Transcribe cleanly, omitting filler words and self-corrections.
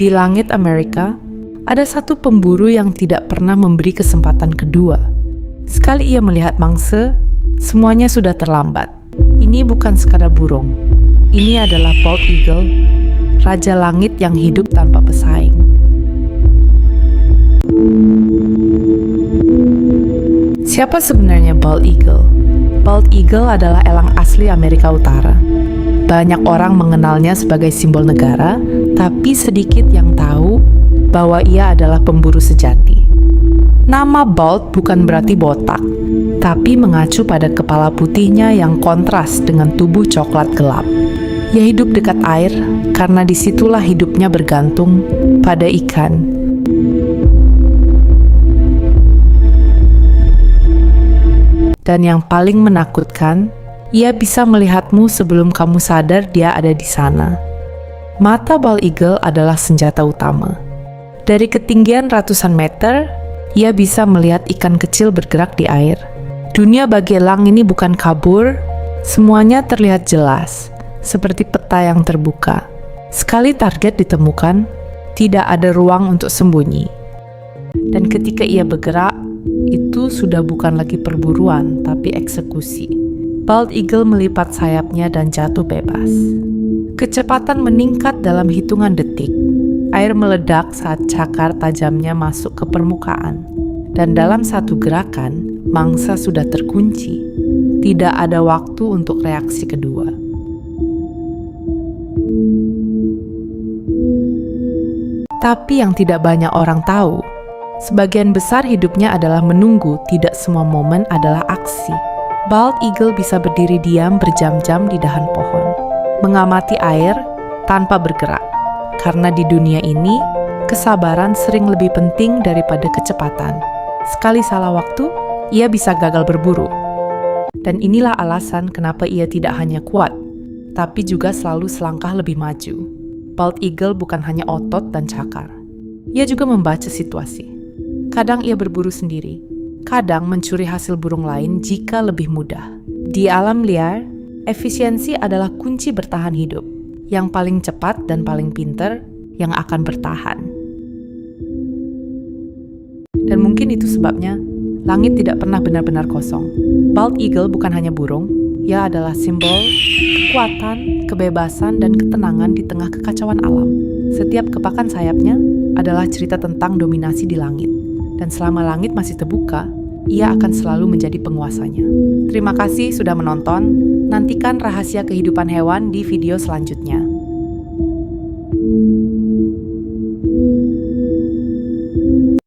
Di langit Amerika, ada satu pemburu yang tidak pernah memberi kesempatan kedua. Sekali ia melihat mangsa, semuanya sudah terlambat. Ini bukan sekadar burung. Ini adalah bald eagle, raja langit yang hidup tanpa pesaing. Siapa sebenarnya bald eagle? Bald eagle adalah elang asli Amerika Utara. Banyak orang mengenalnya sebagai simbol negara, tapi sedikit yang tahu bahwa ia adalah pemburu sejati. Nama bald bukan berarti botak, tapi mengacu pada kepala putihnya yang kontras dengan tubuh coklat gelap. Ia hidup dekat air karena disitulah hidupnya bergantung pada ikan. Dan yang paling menakutkan, ia bisa melihatmu sebelum kamu sadar dia ada di sana. Mata bald eagle adalah senjata utama. Dari ketinggian ratusan meter, ia bisa melihat ikan kecil bergerak di air. Dunia bagi elang ini bukan kabur, semuanya terlihat jelas, seperti peta yang terbuka. Sekali target ditemukan, tidak ada ruang untuk sembunyi. Dan ketika ia bergerak, itu sudah bukan lagi perburuan, tapi eksekusi. Bald eagle melipat sayapnya dan jatuh bebas. Kecepatan meningkat dalam hitungan detik. Air meledak saat cakar tajamnya masuk ke permukaan. Dan dalam satu gerakan, mangsa sudah terkunci. Tidak ada waktu untuk reaksi kedua. Tapi yang tidak banyak orang tahu, sebagian besar hidupnya adalah menunggu, tidak semua momen adalah aksi. Bald eagle bisa berdiri diam berjam-jam di dahan pohon, mengamati air tanpa bergerak. Karena di dunia ini, kesabaran sering lebih penting daripada kecepatan. Sekali salah waktu, ia bisa gagal berburu. Dan inilah alasan kenapa ia tidak hanya kuat, tapi juga selalu selangkah lebih maju. Bald eagle bukan hanya otot dan cakar. Ia juga membaca situasi. Kadang ia berburu sendiri, kadang mencuri hasil burung lain jika lebih mudah. Di alam liar, efisiensi adalah kunci bertahan hidup. Yang paling cepat dan paling pintar yang akan bertahan. Dan mungkin itu sebabnya langit tidak pernah benar-benar kosong. Bald eagle bukan hanya burung, ia adalah simbol kekuatan, kebebasan, dan ketenangan di tengah kekacauan alam. Setiap kepakan sayapnya adalah cerita tentang dominasi di langit. Dan selama langit masih terbuka, ia akan selalu menjadi penguasanya. Terima kasih sudah menonton. Nantikan rahasia kehidupan hewan di video selanjutnya.